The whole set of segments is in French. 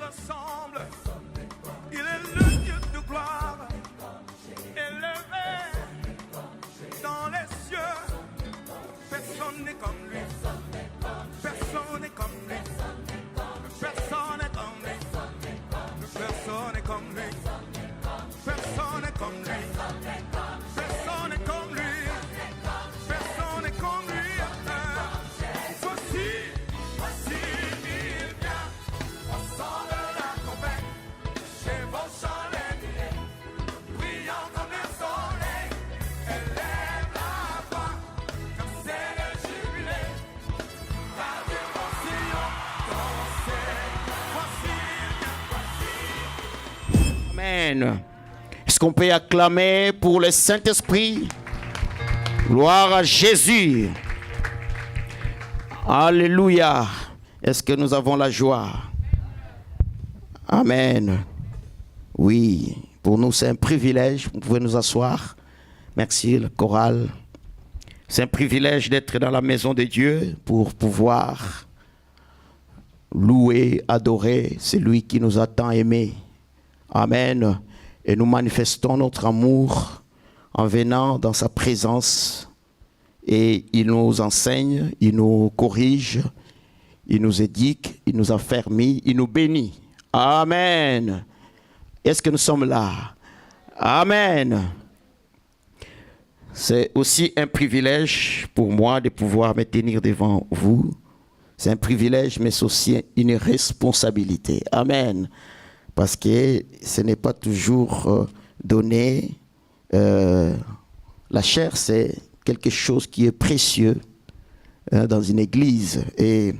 ressemble. Il est le Dieu de gloire, élevé dans les cieux. Personne n'est comme lui. Personne n'est comme lui. Personne n'est comme lui. Personne n'est comme lui. Personne n'est comme lui. Personne n'est comme lui. Personne n'est comme lui. Voici il vient. Au son de la trompette, chez vos chandeliers, brillant comme le soleil, élève la voix, comme c'est le jubilé. Radio Sion, dansez, voici il vient. Amen. Est-ce qu'on peut acclamer pour le Saint-Esprit? Gloire à Jésus. Alléluia. Est-ce que nous avons la joie? Amen. Oui, pour nous c'est un privilège. Vous pouvez nous asseoir. Merci, le choral. C'est un privilège d'être dans la maison de Dieu pour pouvoir louer, adorer celui qui nous a tant aimés. Amen. Et nous manifestons notre amour en venant dans sa présence. Et il nous enseigne, il nous corrige, il nous éduque, il nous affermit, il nous bénit. Amen. Est-ce que nous sommes là? Amen. C'est aussi un privilège pour moi de pouvoir me tenir devant vous. C'est un privilège, mais c'est aussi une responsabilité. Amen. Parce que ce n'est pas toujours donné. La chair, c'est quelque chose qui est précieux dans une église. Et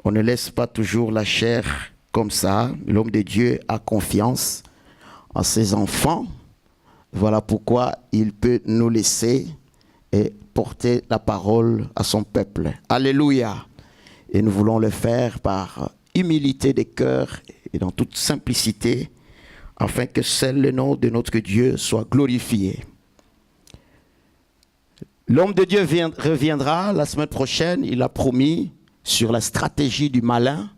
on ne laisse pas toujours la chair comme ça. L'homme de Dieu a confiance en ses enfants. Voilà pourquoi il peut nous laisser et porter la parole à son peuple. Alléluia. Et nous voulons le faire par humilité des cœurs et dans toute simplicité, afin que seul le nom de notre Dieu soit glorifié. L'homme de Dieu reviendra la semaine prochaine, il a promis, sur la stratégie du malin.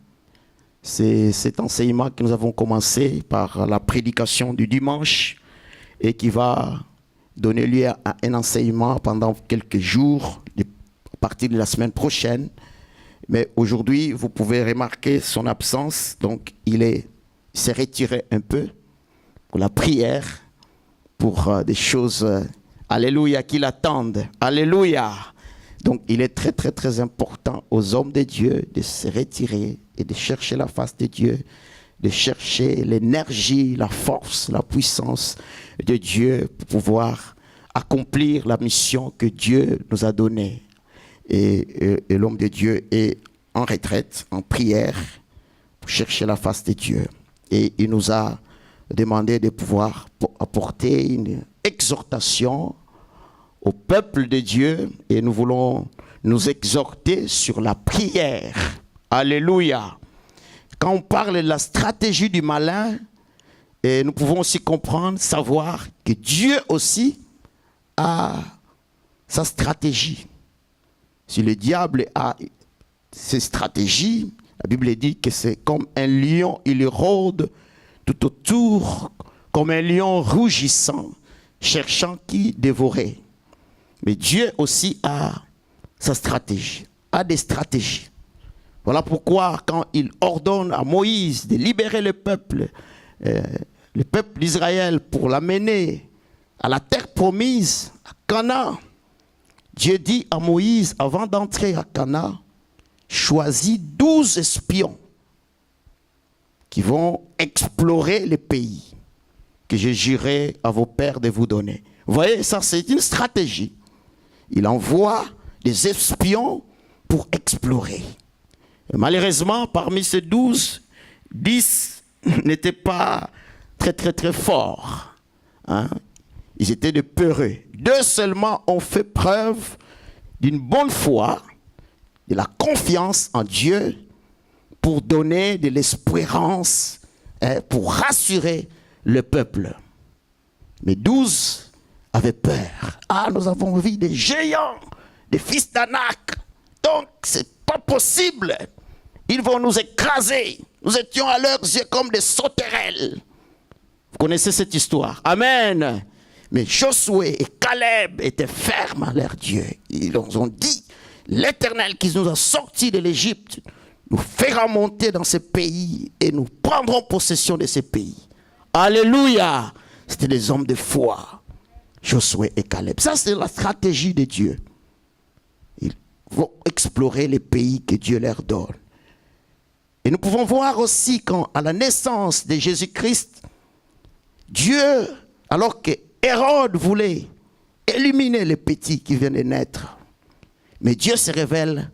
C'est cet enseignement que nous avons commencé par la prédication du dimanche et qui va donner lieu à un enseignement pendant quelques jours, à partir de la semaine prochaine. Mais aujourd'hui, vous pouvez remarquer son absence. Donc, il s'est retiré un peu pour la prière, pour des choses, alléluia, qui l'attendent. Alléluia. Donc, il est très, très, très important aux hommes de Dieu de se retirer et de chercher la face de Dieu, de chercher l'énergie, la force, la puissance de Dieu pour pouvoir accomplir la mission que Dieu nous a donnée. Et l'homme de Dieu est en retraite, en prière, pour chercher la face de Dieu. Et il nous a demandé de pouvoir apporter une exhortation au peuple de Dieu. Et nous voulons nous exhorter sur la prière. Alléluia. Quand on parle de la stratégie du malin, et nous pouvons aussi comprendre, savoir que Dieu aussi a sa stratégie. Si le diable a ses stratégies, la Bible dit que c'est comme un lion, il rôde tout autour, comme un lion rougissant, cherchant qui dévorer. Mais Dieu aussi a sa stratégie, a des stratégies. Voilà pourquoi quand il ordonne à Moïse de libérer le peuple d'Israël pour l'amener à la terre promise, à Canaan, Dieu dit à Moïse, avant d'entrer à Canaan, choisis 12 espions qui vont explorer le pays que je jurerai à vos pères de vous donner. Vous voyez, ça c'est une stratégie. Il envoie des espions pour explorer. Et malheureusement, parmi ces 12, 10 n'étaient pas très très très forts. Hein? Ils étaient de peureux. 2 seulement ont fait preuve d'une bonne foi, de la confiance en Dieu pour donner de l'espérance, pour rassurer le peuple. Mais 12 avaient peur. Ah, nous avons vu des géants, des fils d'Anak. Donc, c'est pas possible. Ils vont nous écraser. Nous étions à leurs yeux comme des sauterelles. Vous connaissez cette histoire. Amen. Mais Josué et Caleb étaient fermes à leur Dieu. Ils leur ont dit, l'Éternel qui nous a sortis de l'Égypte nous fera monter dans ce pays et nous prendrons possession de ce pays. Alléluia. C'était des hommes de foi, Josué et Caleb. Ça, c'est la stratégie de Dieu. Ils vont explorer les pays que Dieu leur donne. Et nous pouvons voir aussi qu'à la naissance de Jésus-Christ, Dieu, alors que Hérode voulait éliminer les petits qui viennent de naître, mais Dieu se révèle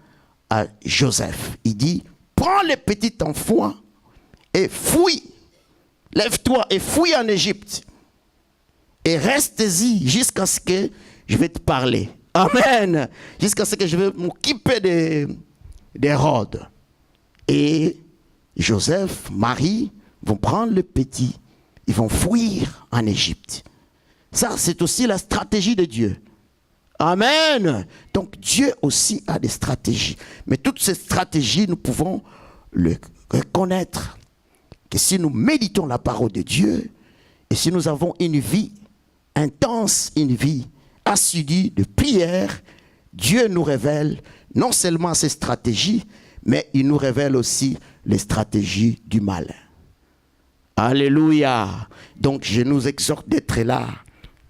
à Joseph. Il dit, prends les petits enfants et fuis. Lève-toi et fuis en Égypte. Et reste-y jusqu'à ce que je vais te parler. Amen. Jusqu'à ce que je vais m'occuper d'Hérode. Et Joseph, Marie vont prendre le petit. Ils vont fuir en Égypte. Ça, c'est aussi la stratégie de Dieu. Amen. Donc Dieu aussi a des stratégies. Mais toutes ces stratégies, nous pouvons le reconnaître. Que si nous méditons la parole de Dieu, et si nous avons une vie intense, une vie assidue de prière, Dieu nous révèle non seulement ses stratégies, mais il nous révèle aussi les stratégies du malin. Alléluia. Donc je nous exhorte d'être là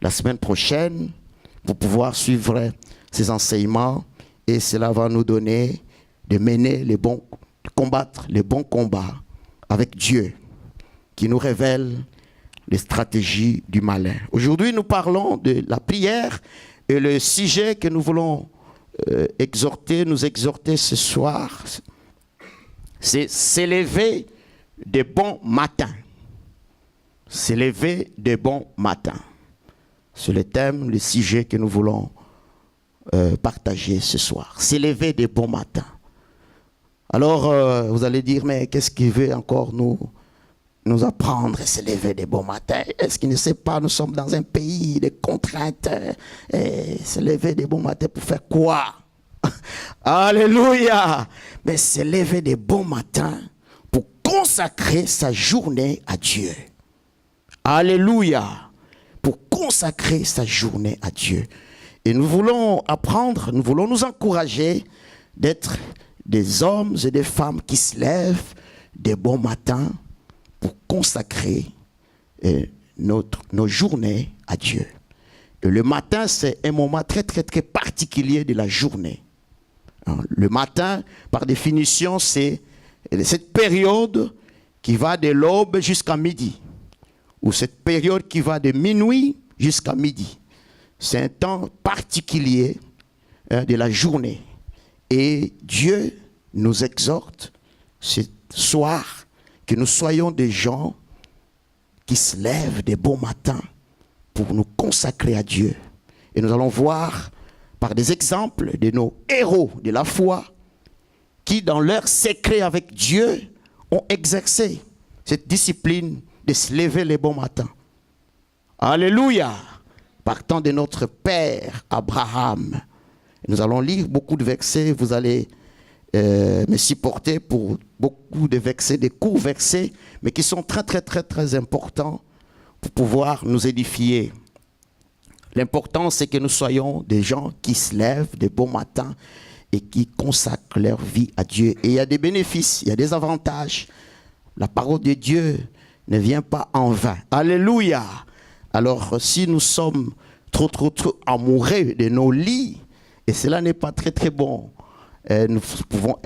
la semaine prochaine pour pouvoir suivre ces enseignements, et cela va nous donner de mener de combattre les bons combats avec Dieu qui nous révèle les stratégies du malin. Aujourd'hui, nous parlons de la prière, et le sujet que nous voulons nous exhorter ce soir, c'est s'élever de bon matin. S'élever de bon matin. C'est le thème, le sujet que nous voulons partager ce soir. S'élever de bon matin. Alors, vous allez dire, mais qu'est-ce qu'il veut encore nous apprendre à se lever des bons matins? Est-ce qu'il ne sait pas, nous sommes dans un pays de contraintes, et se lever des bons matins pour faire quoi? Alléluia! Mais se lever des bons matins pour consacrer sa journée à Dieu. Alléluia! Pour consacrer sa journée à Dieu. Et nous voulons apprendre, nous voulons nous encourager d'être des hommes et des femmes qui se lèvent des bons matins pour consacrer nos journées à Dieu. Et le matin, c'est un moment très, très, très particulier de la journée. Le matin, par définition, c'est cette période qui va de l'aube jusqu'à midi, ou cette période qui va de minuit jusqu'à midi. C'est un temps particulier de la journée. Et Dieu nous exhorte ce soir que nous soyons des gens qui se lèvent des bons matins pour nous consacrer à Dieu. Et nous allons voir par des exemples de nos héros de la foi qui, dans leur secret avec Dieu, ont exercé cette discipline de se lever les bons matins. Alléluia! Partant de notre père Abraham. Nous allons lire beaucoup de versets, vous allez me supporter pour beaucoup de versets, des courts versets, mais qui sont très, très, très, très importants pour pouvoir nous édifier. L'important, c'est que nous soyons des gens qui se lèvent de bons matins et qui consacrent leur vie à Dieu. Et il y a des bénéfices, il y a des avantages. La parole de Dieu ne vient pas en vain. Alléluia! Alors, si nous sommes trop amoureux de nos lits, et cela n'est pas très, très bon, nous pouvons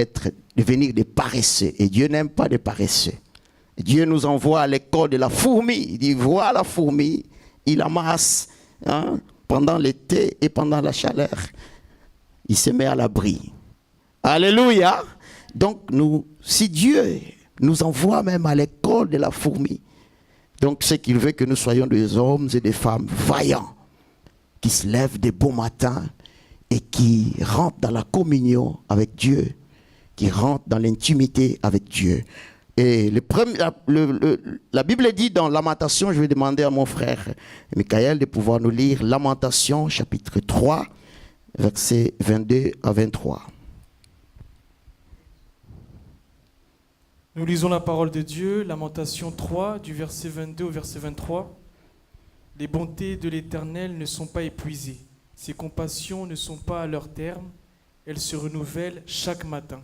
devenir des paresseux. Et Dieu n'aime pas des paresseux. Dieu nous envoie à l'école de la fourmi. Il dit, vois la fourmi, il amasse pendant l'été et pendant la chaleur. Il se met à l'abri. Alléluia! Donc, si Dieu nous envoie même à l'école de la fourmi, donc c'est qu'il veut que nous soyons des hommes et des femmes vaillants, qui se lèvent des bons matins et qui rentrent dans la communion avec Dieu, qui rentrent dans l'intimité avec Dieu. Et la Bible dit dans Lamentation, je vais demander à mon frère Michael de pouvoir nous lire Lamentation chapitre 3, versets 22 à 23. Nous lisons la parole de Dieu, Lamentation 3, du verset 22 au verset 23. Les bontés de l'Éternel ne sont pas épuisées, ses compassions ne sont pas à leur terme, elles se renouvellent chaque matin.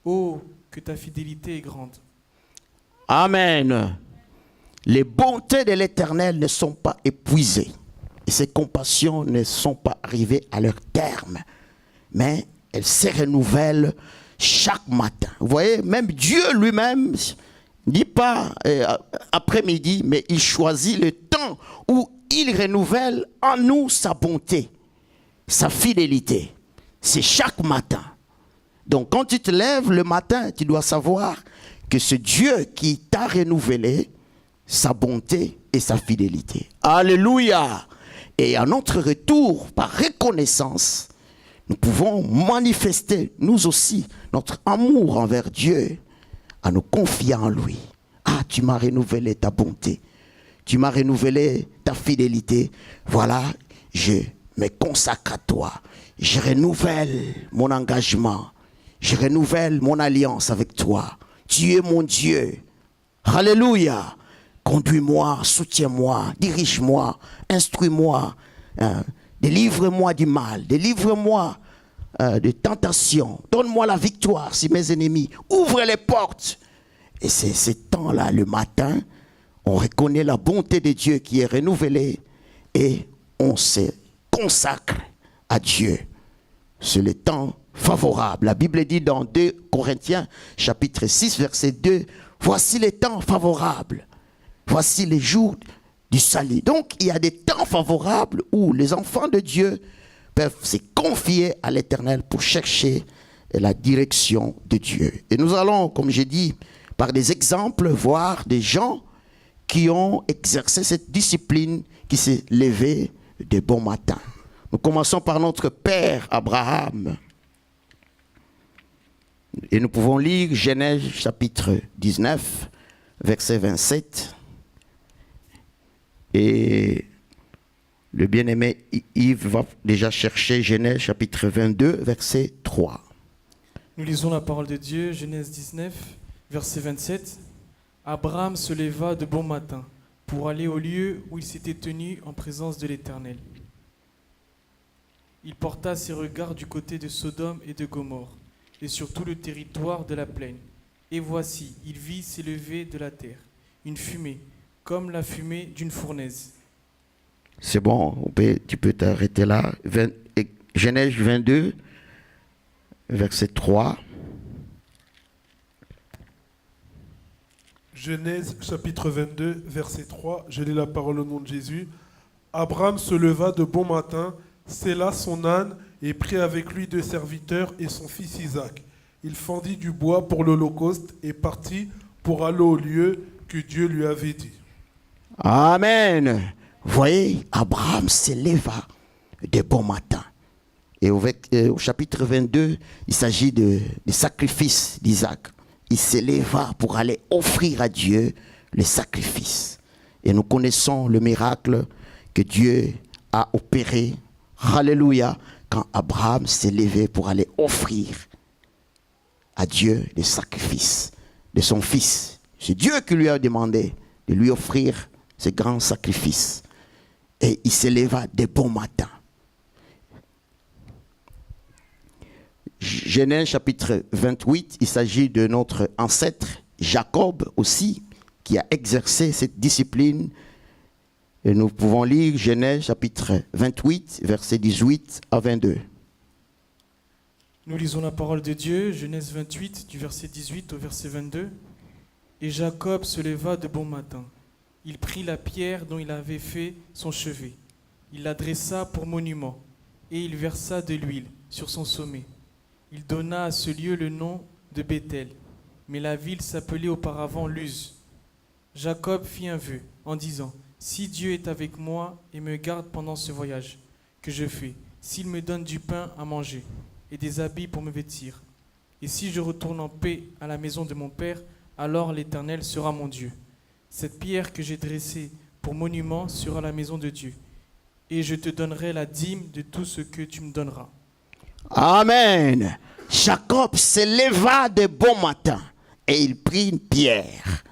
Oh, que ta fidélité est grande. Amen. Les bontés de l'Éternel ne sont pas épuisées et ses compassions ne sont pas arrivées à leur terme, mais elles se renouvellent chaque matin. Vous voyez, même Dieu lui-même ne dit pas après-midi, mais il choisit le temps où il renouvelle en nous sa bonté, sa fidélité. C'est chaque matin. Donc quand tu te lèves le matin, tu dois savoir que c'est Dieu qui t'a renouvelé sa bonté et sa fidélité. Alléluia! Et à notre retour, par reconnaissance, nous pouvons manifester, nous aussi, notre amour envers Dieu, en nous confiant en lui. Ah, tu m'as renouvelé ta bonté. Tu m'as renouvelé ta fidélité. Voilà, je me consacre à toi. Je renouvelle mon engagement. Je renouvelle mon alliance avec toi. Tu es mon Dieu. Alléluia. Conduis-moi, soutiens-moi, dirige-moi, instruis-moi, délivre-moi du mal, délivre-moi de tentation, donne-moi la victoire sur mes ennemis, ouvre les portes. Et c'est ce temps-là, le matin, on reconnaît la bonté de Dieu qui est renouvelée et on se consacre à Dieu. C'est le temps favorable. La Bible dit dans 2 Corinthiens, chapitre 6, verset 2, « Voici les temps favorables. Voici les jours du salut. » Donc, il y a des temps favorables où les enfants de Dieu peuvent se confier à l'Éternel pour chercher la direction de Dieu. Et nous allons, comme j'ai dit, par des exemples, voir des gens qui ont exercé cette discipline, qui s'est levé de bon matin. Nous commençons par notre père Abraham. Et nous pouvons lire Genèse chapitre 19, verset 27. Et le bien-aimé Yves va déjà chercher Genèse chapitre 22, verset 3. Nous lisons la parole de Dieu, Genèse 19, verset 27. Abraham se leva de bon matin pour aller au lieu où il s'était tenu en présence de l'Éternel. Il porta ses regards du côté de Sodome et de Gomorrhe, et sur tout le territoire de la plaine. Et voici, il vit s'élever de la terre une fumée, comme la fumée d'une fournaise. C'est bon, tu peux t'arrêter là. Genèse 22, verset 3. Genèse chapitre 22, verset 3, je lis la parole au nom de Jésus. Abraham se leva de bon matin, sella son âne et prit avec lui 2 serviteurs et son fils Isaac. Il fendit du bois pour l'holocauste et partit pour aller au lieu que Dieu lui avait dit. Amen. Voyez, Abraham se leva de bon matin. Et au chapitre 22, il s'agit du sacrifice d'Isaac. Il se leva pour aller offrir à Dieu le sacrifice. Et nous connaissons le miracle que Dieu a opéré. Alléluia. Quand Abraham s'est levé pour aller offrir à Dieu le sacrifice de son fils. C'est Dieu qui lui a demandé de lui offrir ce grand sacrifice. Et il se leva de bon matin. Genèse chapitre 28, il s'agit de notre ancêtre Jacob aussi, qui a exercé cette discipline. Et nous pouvons lire Genèse chapitre 28, versets 18 à 22. Nous lisons la parole de Dieu, Genèse 28, du verset 18 au verset 22. Et Jacob se leva de bon matin. Il prit la pierre dont il avait fait son chevet. Il la dressa pour monument, et il versa de l'huile sur son sommet. Il donna à ce lieu le nom de Béthel, mais la ville s'appelait auparavant Luz. Jacob fit un vœu en disant, « Si Dieu est avec moi et me garde pendant ce voyage que je fais, s'il me donne du pain à manger et des habits pour me vêtir, et si je retourne en paix à la maison de mon père, alors l'Éternel sera mon Dieu. Cette pierre que j'ai dressée pour monument sera la maison de Dieu, et je te donnerai la dîme de tout ce que tu me donneras. » Amen. Jacob se leva de bon matin et il prit une pierre.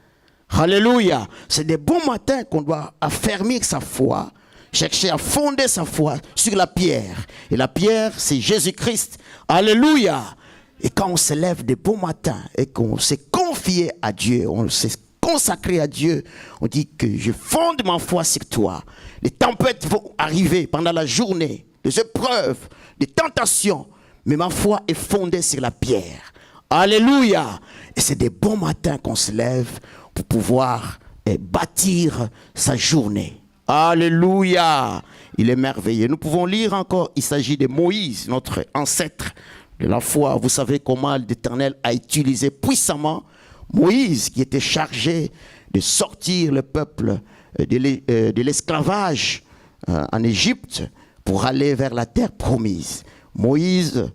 Alléluia. C'est des bons matins qu'on doit affermir sa foi, chercher à fonder sa foi sur la pierre. Et la pierre, c'est Jésus-Christ. Alléluia. Et quand on se lève des bons matins et qu'on s'est confié à Dieu, on s'est consacré à Dieu, on dit que je fonde ma foi sur toi. Les tempêtes vont arriver pendant la journée, des épreuves, des tentations, mais ma foi est fondée sur la pierre. Alléluia. Et c'est des bons matins qu'on se lève pour pouvoir bâtir sa journée. Alléluia. Il est merveilleux. Nous pouvons lire encore, il s'agit de Moïse, notre ancêtre de la foi. Vous savez comment l'Éternel a utilisé puissamment Moïse, qui était chargé de sortir le peuple de l'esclavage en Égypte pour aller vers la terre promise. Moïse,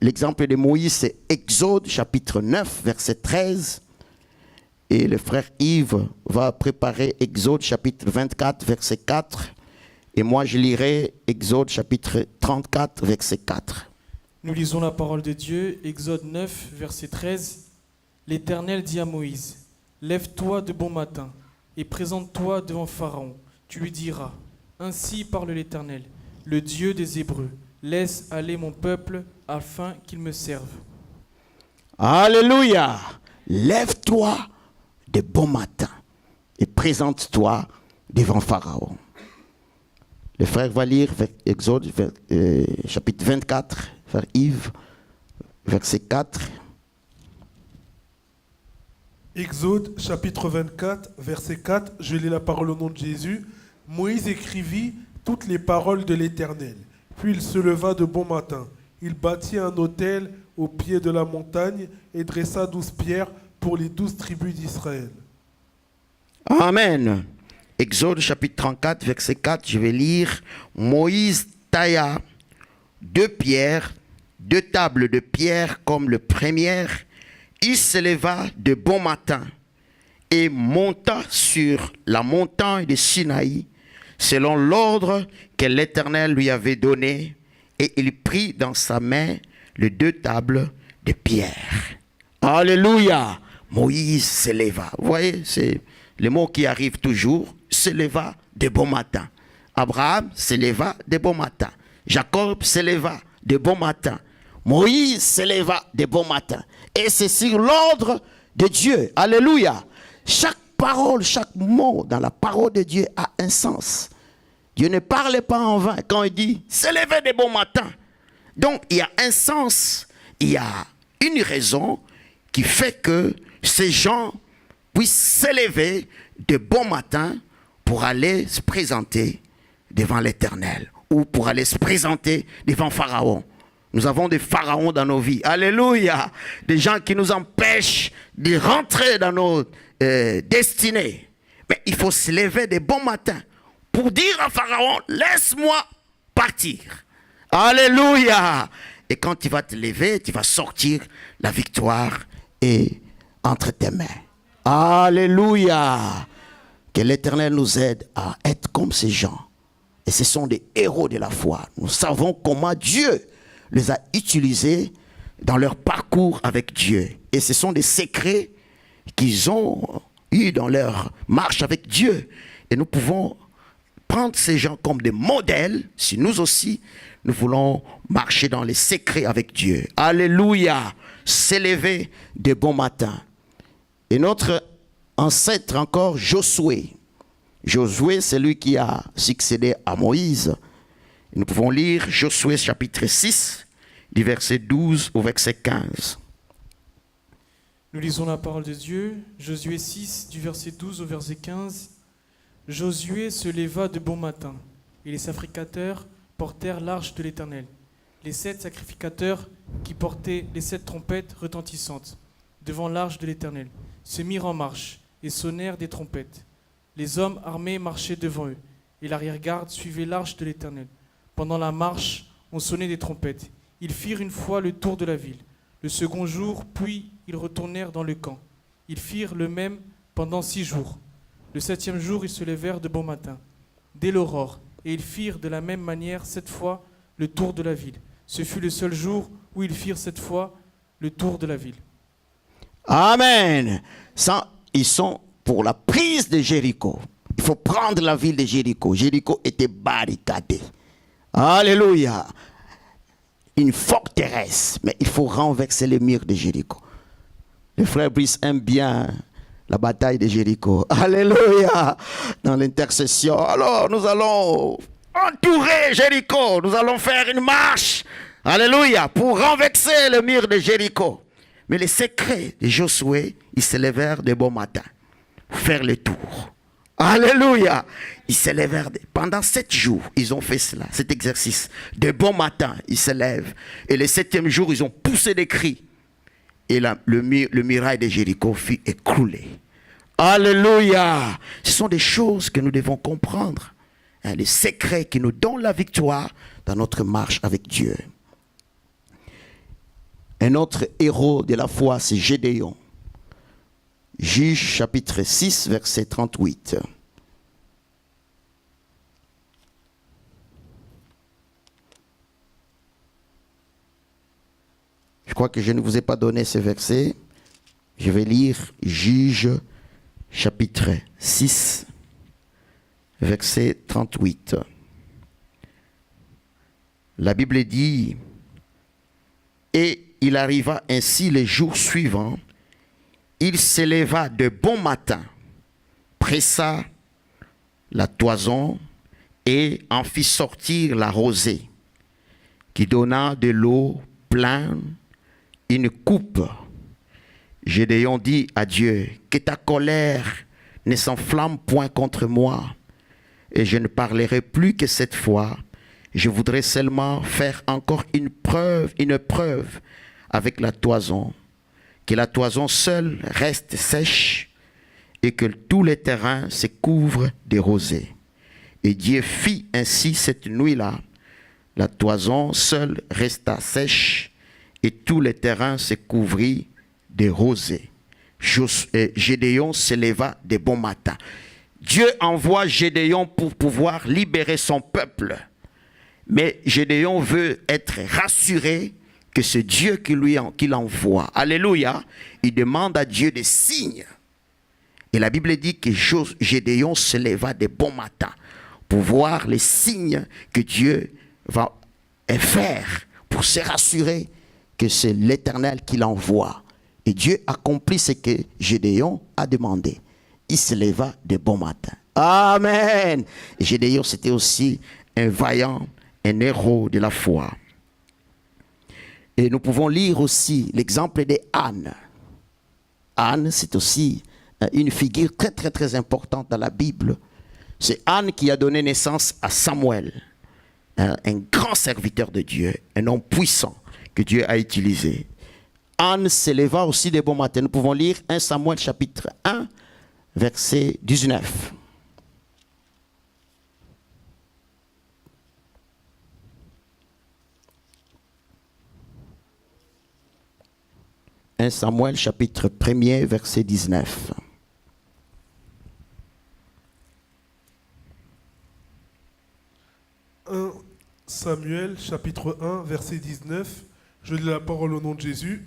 l'exemple de Moïse, c'est Exode chapitre 9, verset 13. Et le frère Yves va préparer Exode chapitre 24, verset 4. Et moi, je lirai Exode chapitre 34, verset 4. Nous lisons la parole de Dieu, Exode 9, verset 13. L'Éternel dit à Moïse, « Lève-toi de bon matin et présente-toi devant Pharaon. Tu lui diras, « Ainsi parle l'Éternel, le Dieu des Hébreux. Laisse aller mon peuple afin qu'il me serve. » Alléluia. Lève-toi de bon matin et présente-toi devant Pharaon. Le frère va lire Exode chapitre 24, frère Yves, verset 4. Exode chapitre 24, verset 4, je lis la parole au nom de Jésus. Moïse écrivit toutes les paroles de l'Éternel. Puis il se leva de bon matin. Il bâtit un autel au pied de la montagne et dressa 12 pierres pour les 12 tribus d'Israël. Amen. Exode chapitre 34, verset 4, je vais lire. Moïse tailla 2 pierres, 2 tables de pierre comme le premier. Il se leva de bon matin et monta sur la montagne de Sinaï, selon l'ordre que l'Éternel lui avait donné, et il prit dans sa main les 2 tables de pierre. Alléluia. Moïse se leva. Vous voyez, c'est le mot qui arrive toujours. Se leva de bon matin. Abraham se leva de bon matin. Jacob se leva de bon matin. Moïse se leva de bon matin. Et c'est sur l'ordre de Dieu. Alléluia. Chaque parole, chaque mot dans la parole de Dieu a un sens. Dieu ne parle pas en vain quand il dit « se lever de bon matin ». Donc il y a un sens, il y a une raison qui fait que ces gens puissent se lever de bon matin pour aller se présenter devant l'Éternel ou pour aller se présenter devant Pharaon. Nous avons des pharaons dans nos vies. Alléluia. Des gens qui nous empêchent de rentrer dans nos destinées. Mais il faut se lever de bon matin pour dire à Pharaon, laisse-moi partir. Alléluia. Et quand tu vas te lever, tu vas sortir la victoire et entre tes mains. Alléluia. Que l'Éternel nous aide à être comme ces gens. Et ce sont des héros de la foi. Nous savons comment Dieu les a utilisés dans leur parcours avec Dieu. Et ce sont des secrets qu'ils ont eu dans leur marche avec Dieu. Et nous pouvons prendre ces gens comme des modèles si nous aussi, nous voulons marcher dans les secrets avec Dieu. Alléluia. S'élever de bon matin. Et notre ancêtre encore, Josué. Josué, c'est lui qui a succédé à Moïse. Et nous pouvons lire Josué chapitre 6, du verset 12 au verset 15. Nous lisons la parole de Dieu, Josué 6, du verset 12 au verset 15. Josué se leva de bon matin, et les sacrificateurs portèrent l'arche de l'Éternel. Les 7 sacrificateurs qui portaient les 7 trompettes retentissantes devant l'arche de l'Éternel se mirent en marche et sonnèrent des trompettes. Les hommes armés marchaient devant eux, et l'arrière-garde suivait l'arche de l'Éternel. Pendant la marche, on sonnait des trompettes. Ils firent une fois le tour de la ville. Le second jour, puis ils retournèrent dans le camp. Ils firent le même pendant 6 jours. Le 7e jour, ils se levèrent de bon matin, dès l'aurore, et ils firent de la même manière 7 fois le tour de la ville. Ce fut le seul jour où ils firent 7 fois le tour de la ville. Amen. Ça, ils sont pour la prise de Jéricho. Il faut prendre la ville de Jéricho. Jéricho était barricadé. Alléluia. Une forteresse. Mais il faut renverser les murs de Jéricho. Le frère Brice aime bien la bataille de Jéricho. Alléluia. Dans l'intercession. Alors, nous allons entourer Jéricho. Nous allons faire une marche. Alléluia. Pour renverser le mur de Jéricho. Mais les secrets de Josué, ils se levèrent de bon matin. Pour faire le tour. Alléluia. Ils se lèvèrent. Pendant 7 jours, ils ont fait cela, cet exercice. De bon matin, ils se lèvent. Et le 7e jour, ils ont poussé des cris. Et le muraille de Jéricho fut écroulé. Alléluia. Ce sont des choses que nous devons comprendre. Les secrets qui nous donnent la victoire dans notre marche avec Dieu. Un autre héros de la foi, c'est Gédéon. Juges chapitre 6, verset 38. Je crois que je ne vous ai pas donné ce verset. Je vais lire Juges chapitre 6, verset 38. La Bible dit, « Et il arriva ainsi les jours suivants, il s'éleva de bon matin, pressa la toison et en fit sortir la rosée, qui donna de l'eau pleine une coupe. Gédéon dit à Dieu, que ta colère ne s'enflamme point contre moi, et je ne parlerai plus que cette fois. Je voudrais seulement faire encore une preuve avec la toison, que la toison seule reste sèche et que tous les terrains se couvrent de rosée. Et Dieu fit ainsi cette nuit-là. La toison seule resta sèche et tous les terrains se couvrirent de rosée. Gédéon se leva de bon matin. Dieu envoie Gédéon pour pouvoir libérer son peuple. Mais Gédéon veut être rassuré que c'est Dieu qui l'envoie. Alléluia. Il demande à Dieu des signes. Et la Bible dit que Gédéon se leva de bon matin pour voir les signes que Dieu va faire pour se rassurer que c'est l'Éternel qui l'envoie. Et Dieu accomplit ce que Gédéon a demandé. Il se leva de bon matin. Amen. Et Gédéon, c'était aussi un vaillant, un héros de la foi. Et nous pouvons lire aussi l'exemple de Anne. Anne, c'est aussi une figure très, très, très importante dans la Bible. C'est Anne qui a donné naissance à Samuel, un grand serviteur de Dieu, un homme puissant que Dieu a utilisé. Anne se leva aussi de bon matin. Nous pouvons lire 1 Samuel chapitre 1, verset 19. 1 Samuel chapitre 1er verset 19. Samuel chapitre 1 verset 19. Je lis la parole au nom de Jésus.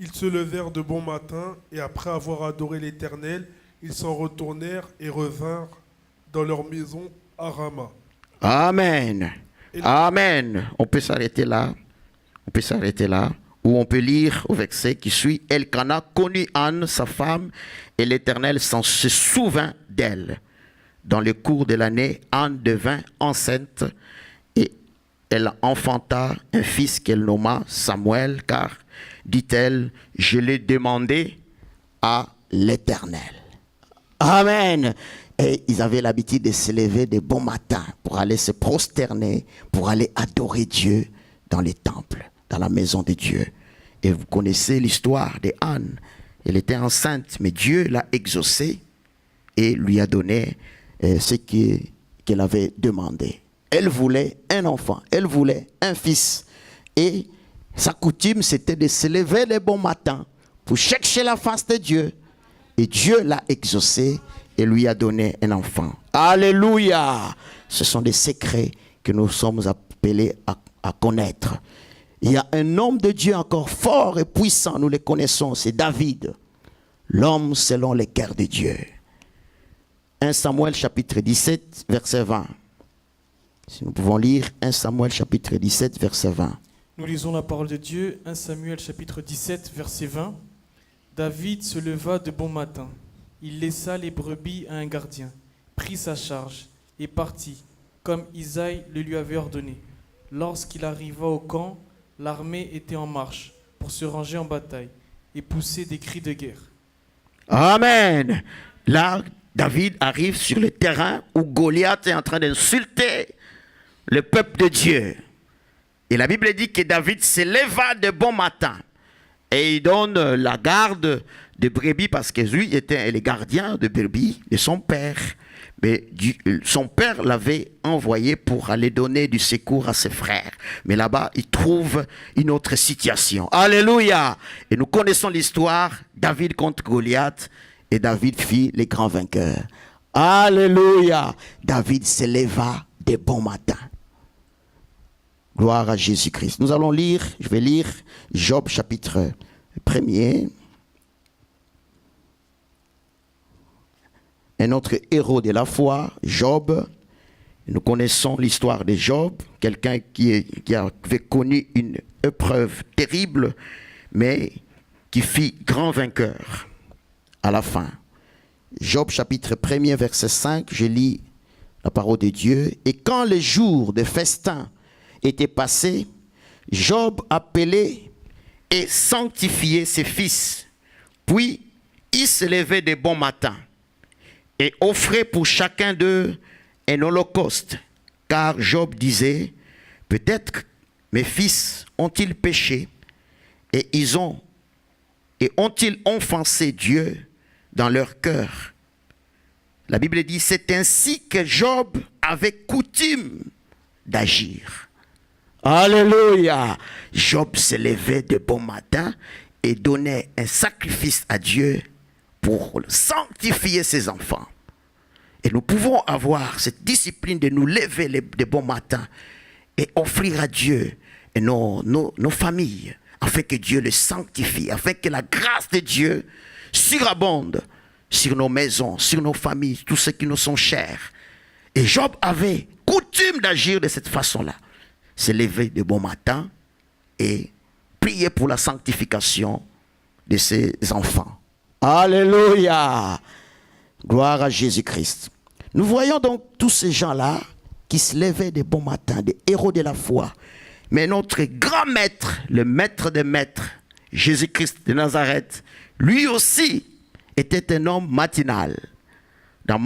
Ils se levèrent de bon matin et après avoir adoré l'Éternel, ils s'en retournèrent et revinrent dans leur maison à Rama. Amen. Amen. On peut s'arrêter là. On peut s'arrêter là. Où on peut lire au verset qui suit. Elkana connut Anne, sa femme, et l'Éternel se souvint d'elle. Dans le cours de l'année, Anne devint enceinte et elle enfanta un fils qu'elle nomma Samuel, car, dit-elle, je l'ai demandé à l'Éternel. Amen. Et ils avaient l'habitude de se lever de bon matin pour aller se prosterner, pour aller adorer Dieu dans les temples, dans la maison de Dieu. Et vous connaissez l'histoire de Anne. Elle était enceinte, mais Dieu l'a exaucée et lui a donné ce qu'elle avait demandé. Elle voulait un enfant, elle voulait un fils. Et sa coutume, c'était de se lever le bon matin pour chercher la face de Dieu. Et Dieu l'a exaucé et lui a donné un enfant. Alléluia! Ce sont des secrets que nous sommes appelés à connaître. Il y a un homme de Dieu encore fort et puissant, nous le connaissons, c'est David, l'homme selon les cœurs de Dieu. 1 Samuel chapitre 17, verset 20. Si nous pouvons lire 1 Samuel chapitre 17, verset 20. Nous lisons la parole de Dieu, 1 Samuel chapitre 17, verset 20. David se leva de bon matin. Il laissa les brebis à un gardien, prit sa charge et partit, comme Isaïe le lui avait ordonné. Lorsqu'il arriva au camp, l'armée était en marche pour se ranger en bataille et pousser des cris de guerre. Amen. Là, David arrive sur le terrain où Goliath est en train d'insulter le peuple de Dieu. Et la Bible dit que David se leva de bon matin et il donne la garde de brebis parce que lui était le gardien de brebis de son père. Mais son père l'avait envoyé pour aller donner du secours à ses frères. Mais là-bas, il trouve une autre situation. Alléluia! Et nous connaissons l'histoire, David contre Goliath, et David fit les grands vainqueurs. Alléluia! David se leva de bon matin. Gloire à Jésus-Christ. Nous allons lire, je vais lire Job chapitre 1er. Un autre héros de la foi, Job. Nous connaissons l'histoire de Job, quelqu'un qui avait connu une épreuve terrible, mais qui fit grand vainqueur à la fin. Job chapitre 1er, verset 5, je lis la parole de Dieu. Et quand les jours de festin étaient passés, Job appelait et sanctifiait ses fils. Puis il se levait de bon matin et offrait pour chacun d'eux un holocauste. Car Job disait, peut-être mes fils ont-ils péché et ont-ils offensé Dieu dans leur cœur. La Bible dit, c'est ainsi que Job avait coutume d'agir. Alléluia! Job se levait de bon matin et donnait un sacrifice à Dieu pour sanctifier ses enfants. Et nous pouvons avoir cette discipline de nous lever de bon matin et offrir à Dieu et nos familles, afin que Dieu les sanctifie, afin que la grâce de Dieu surabonde sur nos maisons, sur nos familles, tous ceux qui nous sont chers. Et Job avait coutume d'agir de cette façon-là. Se lever de bon matin et prier pour la sanctification de ses enfants. Alléluia! Gloire à Jésus-Christ. Nous voyons donc tous ces gens-là qui se levaient de bon matin, des héros de la foi. Mais notre grand maître, le maître des maîtres, Jésus-Christ de Nazareth, lui aussi était un homme matinal. Dans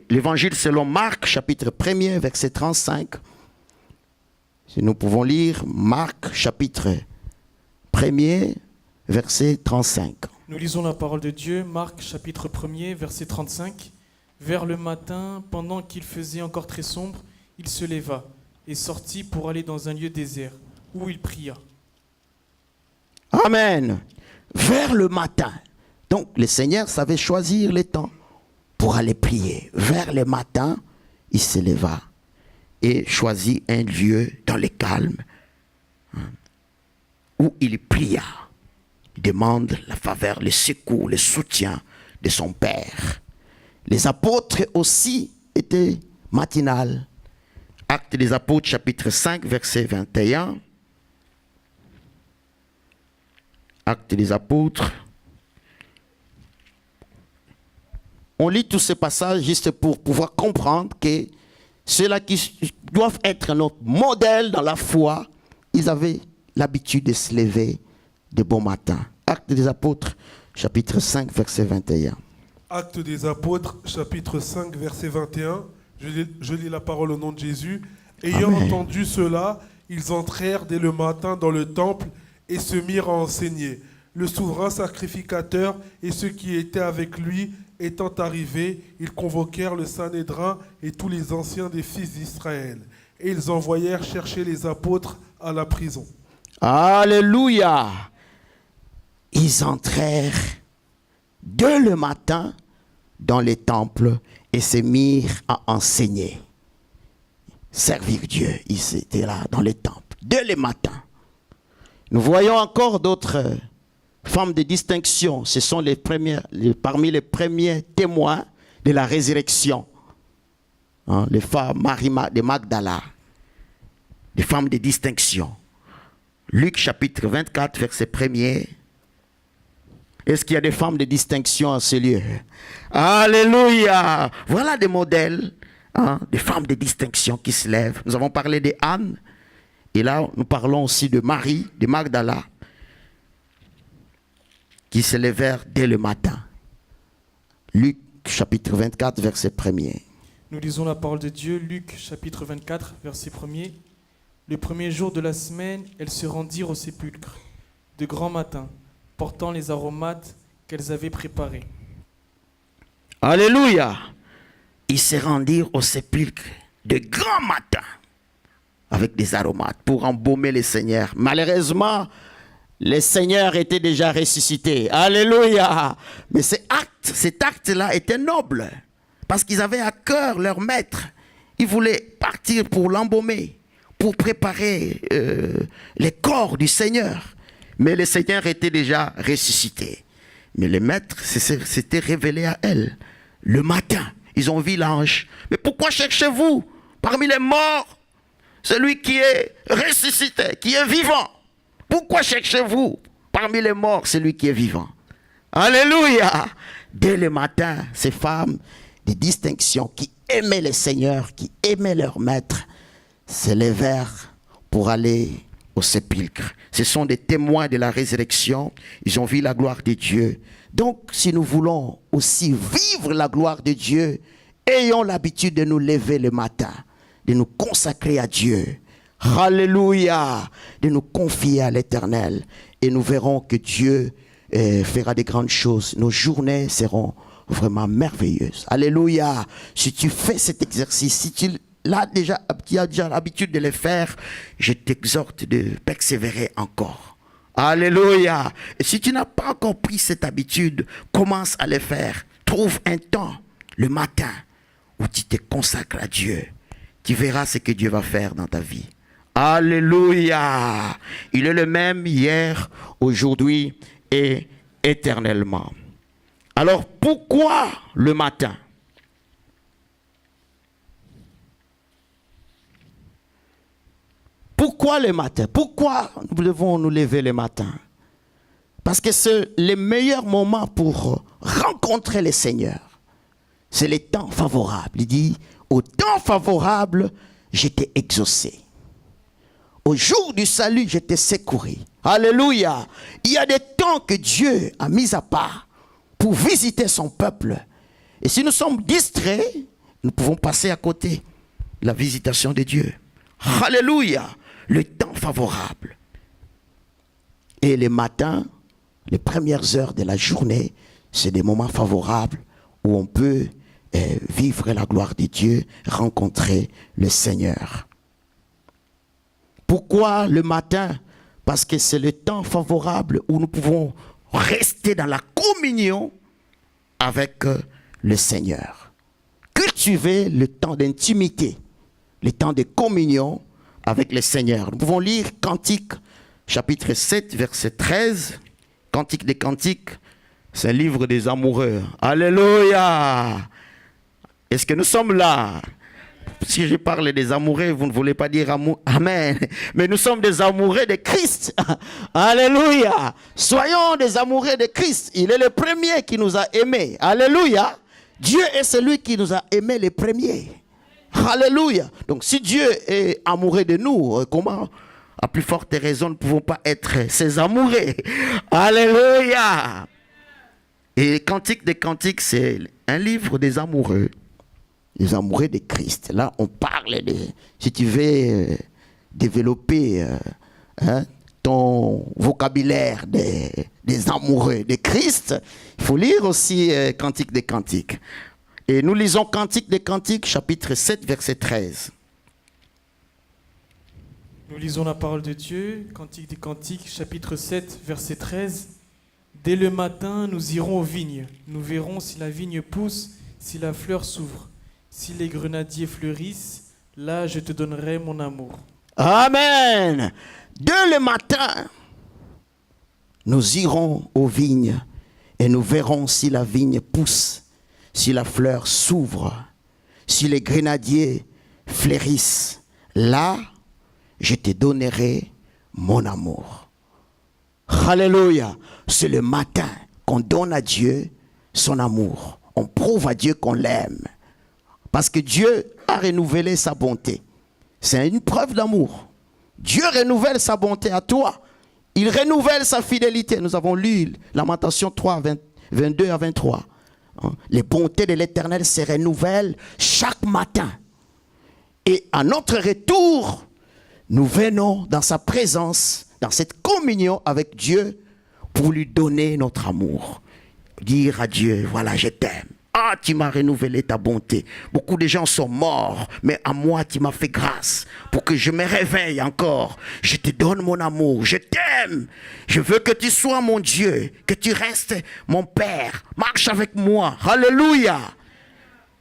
l'évangile selon Marc, chapitre 1er, verset 35, si nous pouvons lire Marc, chapitre 1er, verset 35. Nous lisons la parole de Dieu, Marc chapitre 1er, verset 35. Vers le matin, pendant qu'il faisait encore très sombre, il se leva et sortit pour aller dans un lieu désert, où il pria. Amen. Vers le matin. Donc le Seigneur savait choisir les temps pour aller prier. Vers le matin, il se leva et choisit un lieu dans le calme où il pria. Il demande la faveur, le secours, le soutien de son Père. Les apôtres aussi étaient matinales. Actes des apôtres, chapitre 5, verset 21. Actes des apôtres. On lit tous ces passages juste pour pouvoir comprendre que ceux-là qui doivent être notre modèle dans la foi, ils avaient l'habitude de se lever de bon matin. Actes des apôtres, chapitre 5, verset 21. Actes des apôtres, chapitre 5, verset 21. Je lis la parole au nom de Jésus. Ayant Amen. entendu cela, ils entrèrent dès le matin dans le temple et se mirent à enseigner. Le souverain sacrificateur et ceux qui étaient avec lui étant arrivés, ils convoquèrent le Sanhédrin et tous les anciens des fils d'Israël. Et ils envoyèrent chercher les apôtres à la prison. Alléluia! Ils entrèrent dès le matin dans les temples et se mirent à enseigner. Servir Dieu, ils étaient là dans les temples, dès le matin. Nous voyons encore d'autres femmes de distinction. Ce sont parmi les premiers témoins de la résurrection. Hein, les femmes Marie de Magdala, des femmes de distinction. Luc chapitre 24, verset 1er. Est-ce qu'il y a des femmes de distinction en ce lieu? Alléluia! Voilà des modèles, hein, des femmes de distinction qui se lèvent. Nous avons parlé de Anne. Et là, nous parlons aussi de Marie, de Magdala, qui se lèvèrent dès le matin. Luc chapitre 24, verset 1er. Nous lisons la parole de Dieu, Luc chapitre 24, verset 1er. Le premier jour de la semaine, elles se rendirent au sépulcre, de grand matin, portant les aromates qu'elles avaient préparés. Alléluia! Ils se rendirent au sépulcre de grand matin avec des aromates pour embaumer le Seigneur. Malheureusement, le Seigneur était déjà ressuscité. Alléluia! Mais cet acte-là était noble parce qu'ils avaient à cœur leur maître. Ils voulaient partir pour l'embaumer, pour préparer les corps du Seigneur. Mais le Seigneur était déjà ressuscité. Mais le maître s'était révélé à elle le matin. Ils ont vu l'ange. Mais pourquoi cherchez-vous parmi les morts celui qui est ressuscité, qui est vivant? Pourquoi cherchez-vous parmi les morts celui qui est vivant? Alléluia! Dès le matin, ces femmes de distinction qui aimaient le Seigneur, qui aimaient leur maître, se levèrent pour aller au sépulcre. Ce sont des témoins de la résurrection. Ils ont vu la gloire de Dieu. Donc, si nous voulons aussi vivre la gloire de Dieu, ayons l'habitude de nous lever le matin, de nous consacrer à Dieu. Alléluia! De nous confier à l'Éternel. Et nous verrons que Dieu fera de grandes choses. Nos journées seront vraiment merveilleuses. Alléluia! Si tu fais cet exercice, si tu as déjà l'habitude de le faire, je t'exhorte de persévérer encore. Alléluia! Et si tu n'as pas encore pris cette habitude, commence à le faire. Trouve un temps, le matin, où tu te consacres à Dieu. Tu verras ce que Dieu va faire dans ta vie. Alléluia! Il est le même hier, aujourd'hui et éternellement. Alors pourquoi le matin? Pourquoi le matin? Pourquoi nous devons nous lever le matin? Parce que c'est le meilleur moment pour rencontrer le Seigneur. C'est le temps favorable. Il dit, au temps favorable, je t'ai exaucé. Au jour du salut, je t'ai secouru. Alléluia! Il y a des temps que Dieu a mis à part pour visiter son peuple. Et si nous sommes distraits, nous pouvons passer à côté de la visitation de Dieu. Alléluia! Le temps favorable. Et les matins, les premières heures de la journée, c'est des moments favorables où on peut vivre la gloire de Dieu, rencontrer le Seigneur. Pourquoi le matin? Parce que c'est le temps favorable où nous pouvons rester dans la communion avec le Seigneur. Cultiver le temps d'intimité, le temps de communion avec le Seigneur. Nous pouvons lire Cantique, chapitre 7, verset 13. Cantique des Cantiques, c'est un livre des amoureux. Alléluia! Est-ce que nous sommes là? Si je parle des amoureux, vous ne voulez pas dire amour. Amen. Mais nous sommes des amoureux de Christ. Alléluia. Soyons des amoureux de Christ. Il est le premier qui nous a aimés. Alléluia. Dieu est celui qui nous a aimés les premiers. Alléluia. Donc si Dieu est amoureux de nous, comment, à plus forte raison, ne pouvons pas être ses amoureux? Alléluia. Et Cantique des Cantiques, c'est un livre des amoureux. Les amoureux de Christ. Là, on parle de... Si tu veux développer ton vocabulaire des amoureux de Christ, il faut lire aussi Cantique des Cantiques. Et nous lisons Cantique des Cantiques, chapitre 7, verset 13. Nous lisons la parole de Dieu, Cantique des Cantiques, chapitre 7, verset 13. Dès le matin, nous irons aux vignes. Nous verrons si la vigne pousse, si la fleur s'ouvre. Si les grenadiers fleurissent, là je te donnerai mon amour. Amen. Dès le matin, Nous irons aux vignes et nous verrons si la vigne pousse, si la fleur s'ouvre, si les grenadiers fleurissent. Là, je te donnerai mon amour. Alléluia. C'est le matin qu'on donne à Dieu son amour. On prouve à Dieu qu'on l'aime. Parce que Dieu a renouvelé sa bonté. C'est une preuve d'amour. Dieu renouvelle sa bonté à toi. Il renouvelle sa fidélité. Nous avons lu Lamentation 3, 22 à 23. Les bontés de l'Éternel se renouvellent chaque matin. Et à notre retour, nous venons dans sa présence, dans cette communion avec Dieu, pour lui donner notre amour. Dire à Dieu, voilà, je t'aime. Ah, tu m'as renouvelé ta bonté. Beaucoup de gens sont morts, mais à moi, tu m'as fait grâce pour que je me réveille encore. Je te donne mon amour, je t'aime. Je veux que tu sois mon Dieu, que tu restes mon Père. Marche avec moi. Alléluia.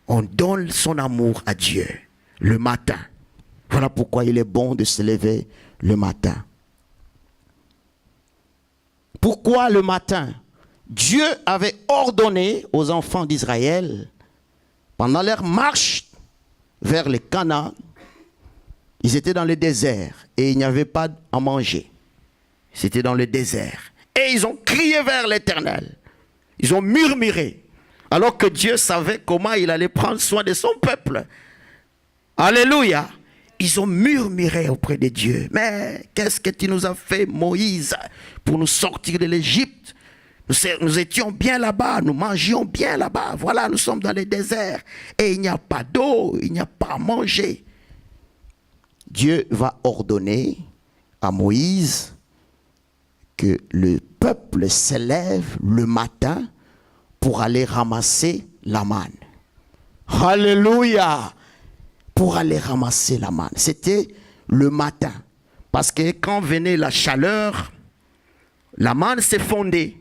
On donne son amour à Dieu le matin. Voilà pourquoi il est bon de se lever le matin. Pourquoi le matin? Dieu avait ordonné aux enfants d'Israël, pendant leur marche vers le Canaan, ils étaient dans le désert et il n'y avait pas à manger. C'était dans le désert. Et ils ont crié vers l'Éternel. Ils ont murmuré. Alors que Dieu savait comment il allait prendre soin de son peuple. Alléluia. Ils ont murmuré auprès de Dieu. Mais qu'est-ce que tu nous as fait, Moïse, pour nous sortir de l'Égypte? Nous étions bien là-bas, nous mangions bien là-bas. Voilà, nous sommes dans le désert et il n'y a pas d'eau, il n'y a pas à manger. Dieu va ordonner à Moïse que le peuple s'élève le matin pour aller ramasser la manne. Alléluia! Pour aller ramasser la manne. C'était le matin. Parce que quand venait la chaleur, la manne s'est fondée.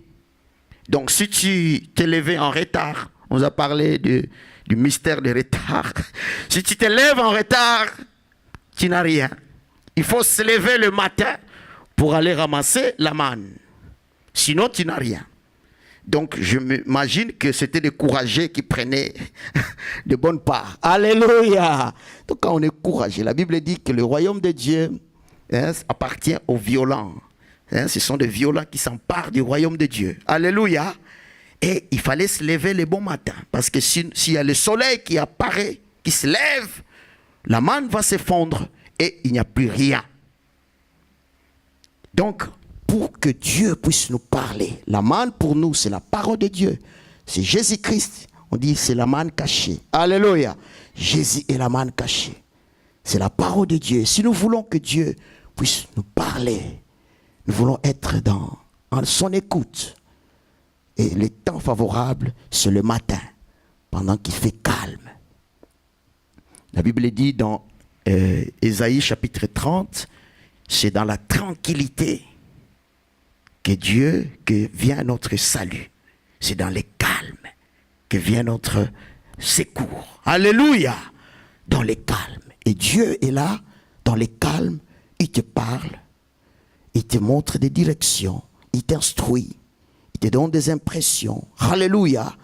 Donc, si tu t'es levé en retard, on nous a parlé du mystère du retard. Si tu te lèves en retard, tu n'as rien. Il faut se lever le matin pour aller ramasser la manne. Sinon, tu n'as rien. Donc, je m'imagine que c'était des courageux qui prenaient de bonnes parts. Alléluia! Donc, quand on est courageux, la Bible dit que le royaume de Dieu appartient aux violents. Ce sont des violents qui s'emparent du royaume de Dieu. Alléluia. Et il fallait se lever le bon matin. Parce que s'il y a le soleil qui apparaît, qui se lève, la manne va se fondre et il n'y a plus rien. Donc, pour que Dieu puisse nous parler, la manne pour nous, c'est la parole de Dieu. C'est Jésus-Christ. On dit c'est la manne cachée. Alléluia. Jésus est la manne cachée. C'est la parole de Dieu. Si nous voulons que Dieu puisse nous parler, nous voulons être en son écoute. Et le temps favorable, c'est le matin, pendant qu'il fait calme. La Bible dit dans Ésaïe chapitre 30, c'est dans la tranquillité que vient notre salut. C'est dans le calme que vient notre secours. Alléluia! Dans le calme. Et Dieu est là, dans le calme, il te parle. Il te montre des directions, il t'instruit, il te donne des impressions. Alléluia.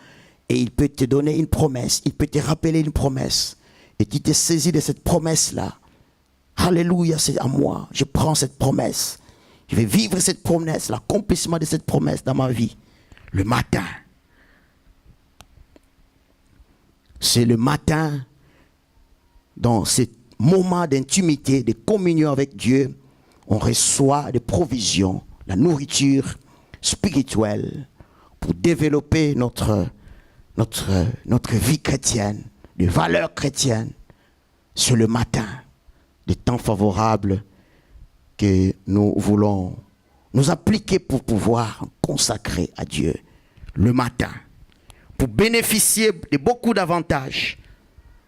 Et il peut te donner une promesse, il peut te rappeler une promesse. Et tu te saisis de cette promesse-là. Alléluia, c'est à moi. Je prends cette promesse. Je vais vivre cette promesse, l'accomplissement de cette promesse dans ma vie. Le matin. C'est le matin, dans ce moment d'intimité, de communion avec Dieu, on reçoit des provisions, la nourriture spirituelle pour développer notre vie chrétienne, les valeurs chrétiennes. C'est le matin, des temps favorables que nous voulons nous appliquer pour pouvoir consacrer à Dieu le matin, pour bénéficier de beaucoup d'avantages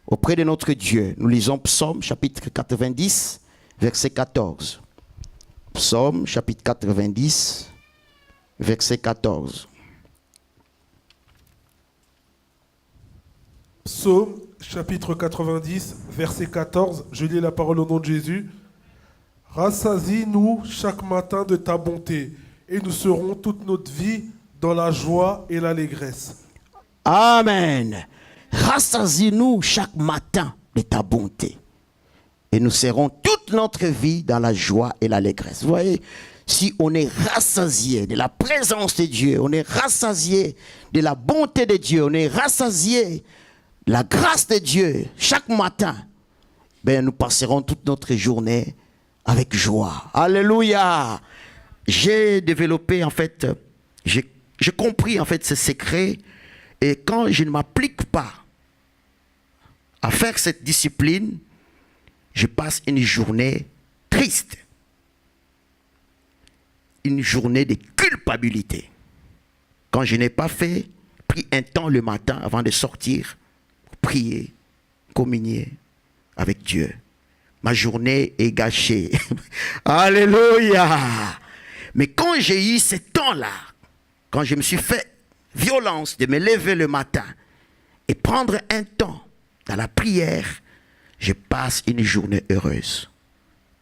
auprès de notre Dieu. Nous lisons Psaume chapitre 90, verset 14. Psaume chapitre 90, verset 14. Psaume chapitre 90, verset 14. Je lis la parole au nom de Jésus. Rassasie-nous chaque matin de ta bonté, et nous serons toute notre vie dans la joie et l'allégresse. Amen. Rassasie-nous chaque matin de ta bonté. Et nous serons toute notre vie dans la joie et l'allégresse. Vous voyez, si on est rassasié de la présence de Dieu, on est rassasié de la bonté de Dieu, on est rassasié de la grâce de Dieu chaque matin, ben nous passerons toute notre journée avec joie. Alléluia. J'ai développé en fait, j'ai compris en fait ce secret, et quand je ne m'applique pas à faire cette discipline, je passe une journée triste, une journée de culpabilité. Quand je n'ai pas pris un temps le matin avant de sortir, prier, communier avec Dieu, ma journée est gâchée. Alléluia. Mais quand j'ai eu ce temps-là, quand je me suis fait violence de me lever le matin et prendre un temps dans la prière, je passe une journée heureuse.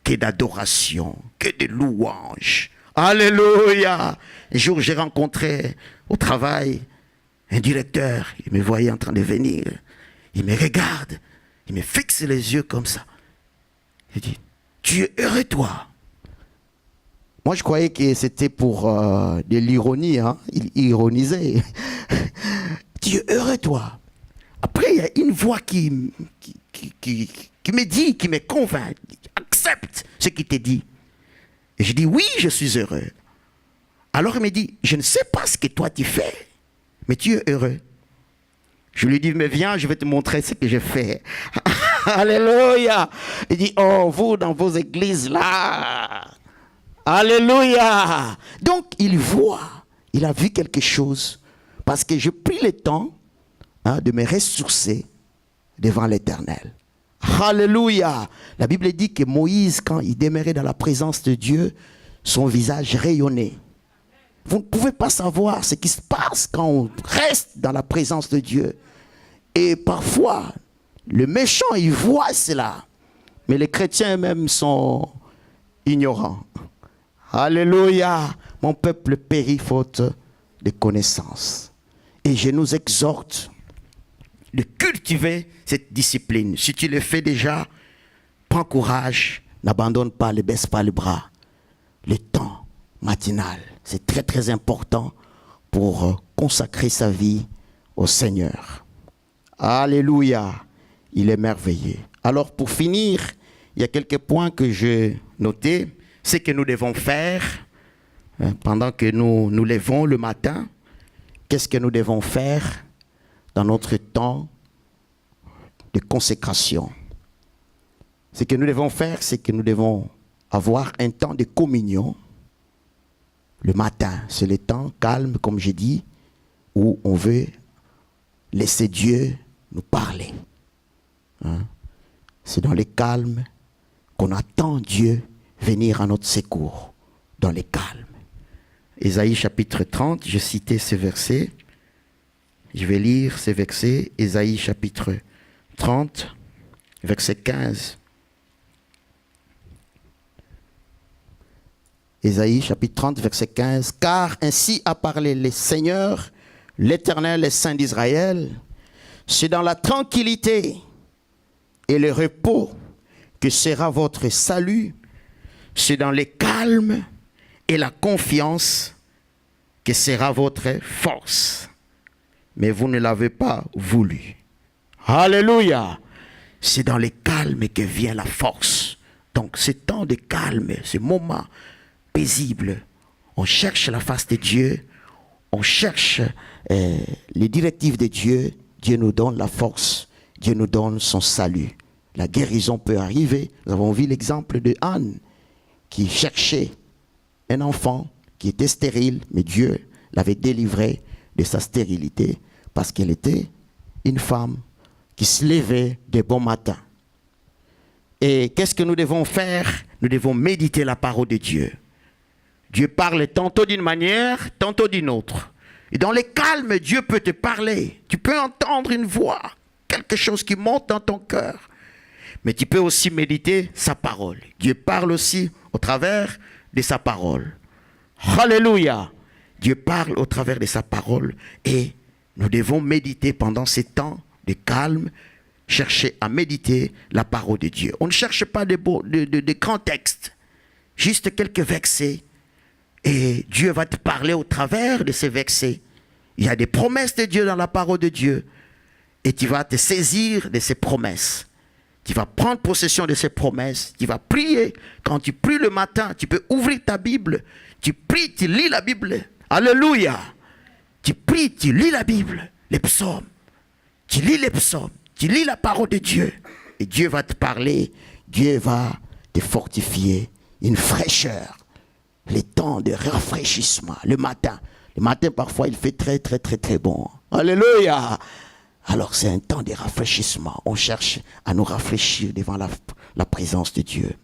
Que d'adoration, que de louange. Alléluia. Un jour, j'ai rencontré au travail un directeur. Il me voyait en train de venir. Il me regarde. Il me fixe les yeux comme ça. Il dit, tu es heureux toi? Moi, je croyais que c'était pour de l'ironie. Hein? Il ironisait. Tu es heureux toi? Après, il y a une voix qui me dit, qui me convainc, accepte ce qu'il te dit. Et je dis, oui, je suis heureux. Alors il me dit, je ne sais pas ce que toi tu fais, mais tu es heureux. Je lui dis, mais viens, je vais te montrer ce que je fais. Alléluia. Il dit, oh, vous dans vos églises là. Alléluia. Donc il voit, il a vu quelque chose, parce que j'ai pris le temps de me ressourcer devant l'Éternel. Alléluia. La Bible dit que Moïse, quand il demeurait dans la présence de Dieu, son visage rayonnait. Vous ne pouvez pas savoir ce qui se passe quand on reste dans la présence de Dieu. Et parfois, le méchant, il voit cela. Mais les chrétiens eux-mêmes sont ignorants. Alléluia. Mon peuple périt faute de connaissance. Et je nous exhorte de cultiver cette discipline. Si tu le fais déjà, prends courage, n'abandonne pas, ne baisse pas les bras. Le temps matinal, c'est très très important pour consacrer sa vie au Seigneur. Alléluia, il est merveilleux. Alors pour finir, il y a quelques points que j'ai notés. Ce que nous devons faire pendant que nous nous levons le matin. Qu'est-ce que nous devons faire dans notre temps de consécration? Ce que nous devons faire, c'est que nous devons avoir un temps de communion le matin. C'est le temps calme, comme j'ai dit, où on veut laisser Dieu nous parler. Hein? C'est dans le calme qu'on attend Dieu venir à notre secours, dans le calme. Ésaïe chapitre 30, je citais ce verset. Je vais lire ces versets, Ésaïe chapitre 30, verset 15. Ésaïe chapitre 30, verset 15. Car ainsi a parlé le Seigneur, l'Éternel et Saint d'Israël. C'est dans la tranquillité et le repos que sera votre salut. C'est dans le calme et la confiance que sera votre force. Mais vous ne l'avez pas voulu. Alléluia. C'est dans le calme que vient la force. Donc, ce temps de calme, ce moment paisible, on cherche la face de Dieu, on cherche les directives de Dieu. Dieu nous donne la force, Dieu nous donne son salut. La guérison peut arriver. Nous avons vu l'exemple de Anne qui cherchait un enfant qui était stérile, mais Dieu l'avait délivré de sa stérilité parce qu'elle était une femme qui se levait de bon matin. Et qu'est-ce que nous devons faire? Nous devons méditer la parole de Dieu. Dieu parle tantôt d'une manière, tantôt d'une autre. Et dans le calme, Dieu peut te parler. Tu peux entendre une voix, quelque chose qui monte dans ton cœur. Mais tu peux aussi méditer sa parole. Dieu parle aussi au travers de sa parole. Alléluia. Dieu parle au travers de sa parole et nous devons méditer pendant ces temps de calme, chercher à méditer la parole de Dieu. On ne cherche pas de grands textes, juste quelques versets et Dieu va te parler au travers de ces versets. Il y a des promesses de Dieu dans la parole de Dieu et tu vas te saisir de ces promesses. Tu vas prendre possession de ces promesses. Tu vas prier. Quand tu pries le matin, tu peux ouvrir ta Bible. Tu pries, tu lis la Bible. Alléluia. Tu pries, tu lis la Bible, les psaumes. Tu lis les psaumes. Tu lis la parole de Dieu. Et Dieu va te parler. Dieu va te fortifier. Une fraîcheur. Les temps de rafraîchissement. Le matin. Le matin, parfois, il fait très, très, très, très bon. Alléluia. Alors c'est un temps de rafraîchissement. On cherche à nous rafraîchir devant la présence de Dieu.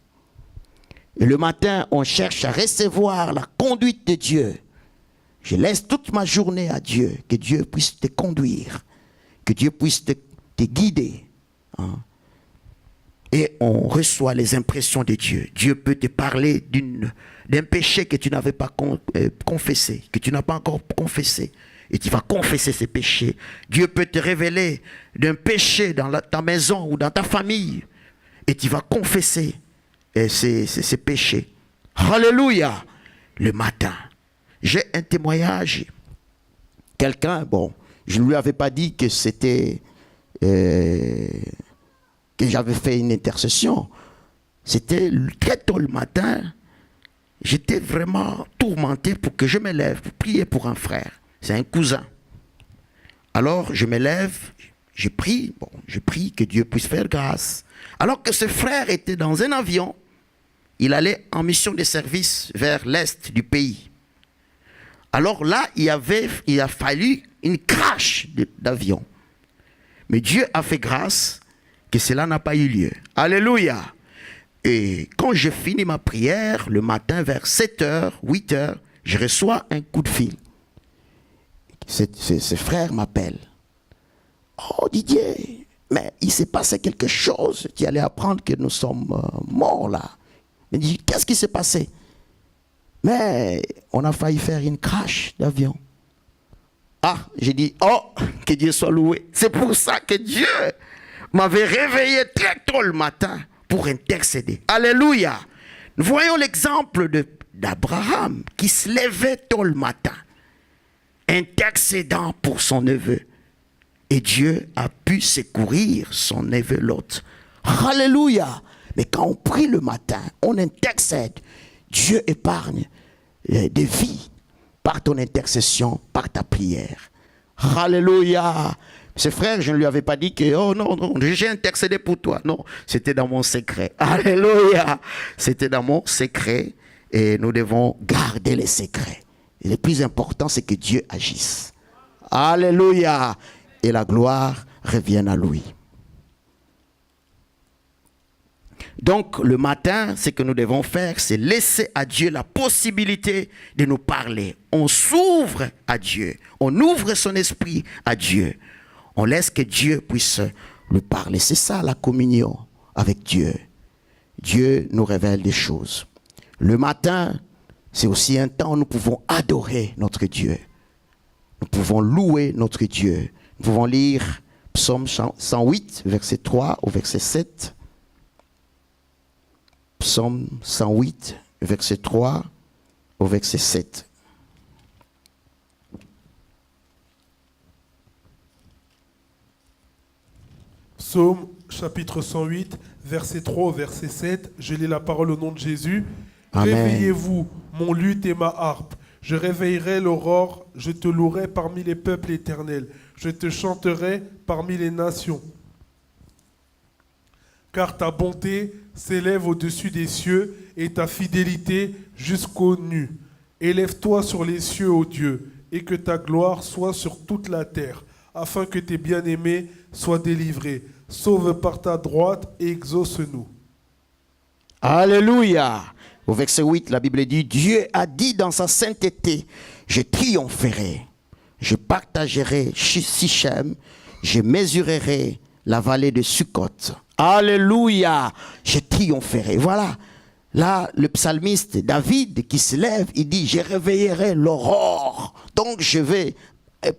Et le matin, on cherche à recevoir la conduite de Dieu. Je laisse toute ma journée à Dieu. Que Dieu puisse te conduire. Que Dieu puisse te guider. Hein? Et on reçoit les impressions de Dieu. Dieu peut te parler d'un péché que tu n'avais pas confessé, que tu n'as pas encore confessé. Et tu vas confesser ces péchés. Dieu peut te révéler d'un péché dans ta maison ou dans ta famille. Et tu vas confesser ces péchés. Alléluia. Le matin. J'ai un témoignage. Quelqu'un, bon, je ne lui avais pas dit que c'était... que j'avais fait une intercession. C'était très tôt le matin. J'étais vraiment tourmenté pour que je me lève pour prier pour un frère. C'est un cousin. Alors, je me lève, je prie que Dieu puisse faire grâce. Alors que ce frère était dans un avion, il allait en mission de service vers l'est du pays. Alors là, il a fallu une crash d'avion. Mais Dieu a fait grâce que cela n'a pas eu lieu. Alléluia. Et quand je finis ma prière, le matin vers 7h, 8h, je reçois un coup de fil. Ce frère m'appelle. Oh Didier, mais il s'est passé quelque chose. Tu allais apprendre que nous sommes morts là. Il me dit, qu'est-ce qui s'est passé? Mais on a failli faire une crash d'avion. Ah, j'ai dit, oh, que Dieu soit loué. C'est pour ça que Dieu m'avait réveillé très tôt le matin pour intercéder. Alléluia. Nous voyons l'exemple d'Abraham qui se levait tôt le matin, intercédant pour son neveu. Et Dieu a pu secourir son neveu Lot. Alléluia. Mais quand on prie le matin, on intercède. Dieu épargne des vies par ton intercession, par ta prière. Alléluia. Ce frère, je ne lui avais pas dit que, oh non, j'ai intercédé pour toi. Non, c'était dans mon secret. Alléluia. C'était dans mon secret et nous devons garder les secrets. Et le plus important, c'est que Dieu agisse. Alléluia. Et la gloire revienne à lui. Donc, le matin, ce que nous devons faire, c'est laisser à Dieu la possibilité de nous parler. On s'ouvre à Dieu. On ouvre son esprit à Dieu. On laisse que Dieu puisse nous parler. C'est ça la communion avec Dieu. Dieu nous révèle des choses. Le matin, c'est aussi un temps où nous pouvons adorer notre Dieu. Nous pouvons louer notre Dieu. Nous pouvons lire Psaume 108, verset 3 au verset 7. Psaume 108, verset 3 au verset 7. Psaume chapitre 108, verset 3 au verset 7. Je lis la parole au nom de Jésus. Amen. Réveillez-vous, mon luth et ma harpe. Je réveillerai l'aurore, je te louerai parmi les peuples éternels. Je te chanterai parmi les nations. Car ta bonté s'élève au-dessus des cieux et ta fidélité jusqu'aux nues. Élève-toi sur les cieux, ô Dieu, et que ta gloire soit sur toute la terre, afin que tes bien-aimés soient délivrés. Sauve par ta droite et exauce-nous. Alléluia. Au verset 8, la Bible dit, Dieu a dit dans sa sainteté, je triompherai, je partagerai Sichem, je mesurerai la vallée de Sukkot. Alléluia, je triompherai. Voilà Là, le psalmiste David qui se lève, il dit, je réveillerai l'aurore. Donc je vais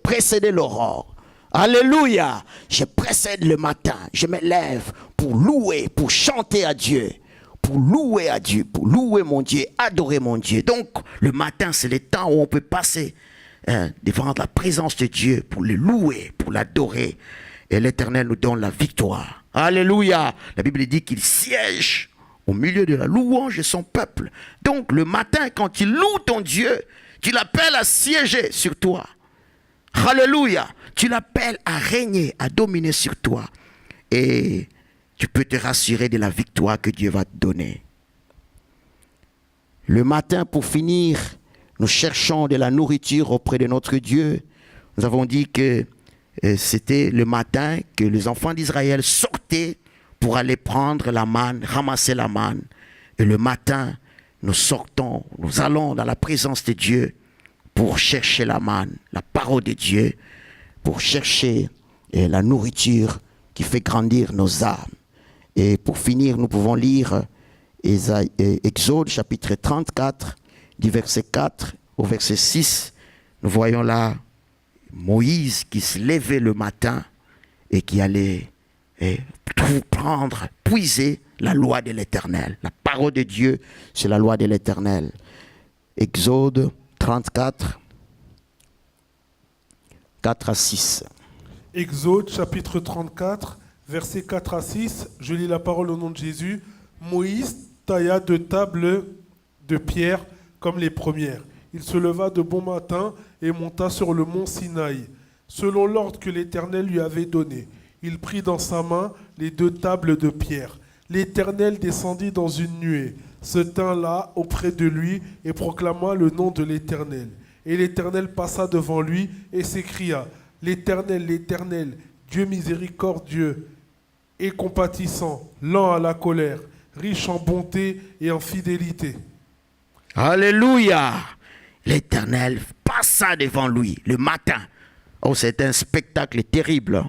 précéder l'aurore. Alléluia. Je précède le matin. Je me lève pour louer, pour chanter à Dieu. Pour louer à Dieu, pour louer mon Dieu, adorer mon Dieu. Donc, le matin, c'est le temps où on peut passer devant la présence de Dieu pour le louer, pour l'adorer. Et l'Éternel nous donne la victoire. Alléluia. La Bible dit qu'il siège au milieu de la louange de son peuple. Donc, le matin, quand tu loues ton Dieu, tu l'appelles à siéger sur toi. Alléluia. Tu l'appelles à régner, à dominer sur toi. Et tu peux te rassurer de la victoire que Dieu va te donner. Le matin, pour finir, nous cherchons de la nourriture auprès de notre Dieu. Nous avons dit que c'était le matin que les enfants d'Israël sortaient pour aller prendre la manne, ramasser la manne. Et le matin, nous sortons, nous allons dans la présence de Dieu pour chercher la manne, la parole de Dieu, pour chercher la nourriture qui fait grandir nos âmes. Et pour finir, nous pouvons lire Exode chapitre 34, du verset 4 au verset 6. Nous voyons là Moïse qui se levait le matin et qui allait puiser la loi de l'Éternel. La parole de Dieu, c'est la loi de l'Éternel. Exode 34, 4 à 6. Exode chapitre 34, versets 4 à 6, je lis la parole au nom de Jésus. Moïse tailla 2 tables de pierre comme les premières. Il se leva de bon matin et monta sur le mont Sinaï, selon l'ordre que l'Éternel lui avait donné. Il prit dans sa main les 2 tables de pierre. L'Éternel descendit dans une nuée, se tint là auprès de lui et proclama le nom de l'Éternel. Et l'Éternel passa devant lui et s'écria, « L'Éternel, l'Éternel, Dieu miséricordieux et compatissant, lent à la colère, riche en bonté et en fidélité. » Alléluia. L'Éternel passa devant lui le matin. Oh, c'est un spectacle terrible.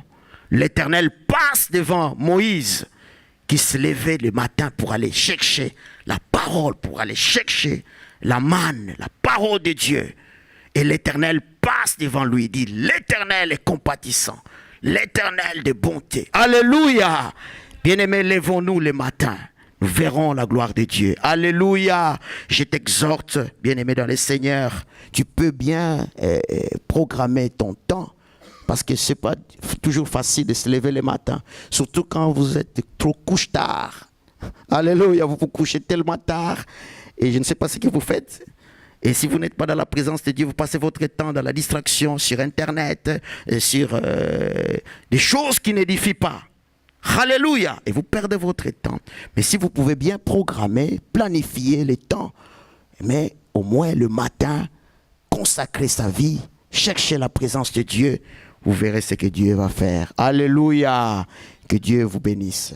L'Éternel passe devant Moïse qui se levait le matin pour aller chercher la parole, pour aller chercher la manne, la parole de Dieu. Et l'Éternel passe devant lui et dit, l'Éternel est compatissant, l'Éternel de bonté. Alléluia. Bien-aimés, lèvons-nous le matin. Nous verrons la gloire de Dieu. Alléluia. Je t'exhorte, bien-aimé dans le Seigneur, tu peux bien programmer ton temps. Parce que ce n'est pas toujours facile de se lever le matin. Surtout quand vous êtes trop couche tard. Alléluia, vous vous couchez tellement tard. Et je ne sais pas ce que vous faites. Et si vous n'êtes pas dans la présence de Dieu, vous passez votre temps dans la distraction, sur Internet, sur des choses qui n'édifient pas. Alléluia. Et vous perdez votre temps. Mais si vous pouvez bien programmer, planifier le temps, mais au moins le matin, consacrer sa vie, chercher la présence de Dieu, vous verrez ce que Dieu va faire. Alléluia. Que Dieu vous bénisse.